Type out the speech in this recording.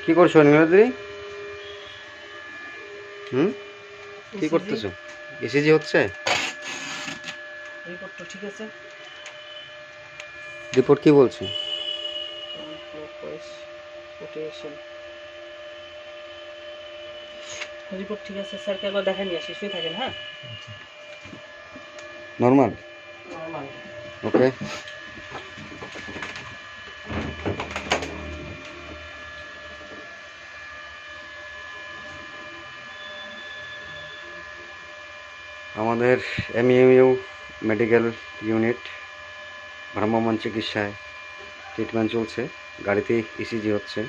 কি করছো নীলাদ্রি? হুম, কি করতেছো? ইসিজি হচ্ছে? রিপোর্ট তো ঠিক আছে। রিপোর্ট কি বলছে? রিপোর্ট ঠিক আছে, স্যারকে একবার দেখা নিয়ে আসি, শুয়ে থাকেন। হ্যাঁ, নর্মাল। নর্মাল। ওকে। আমাদের এমইউ মেডিকেল ইউনিট ভ্রাম্যমাণ চিকিৎসায় ট্রিটমেন্ট চলছে। গাড়িতে ইসিজি হচ্ছে।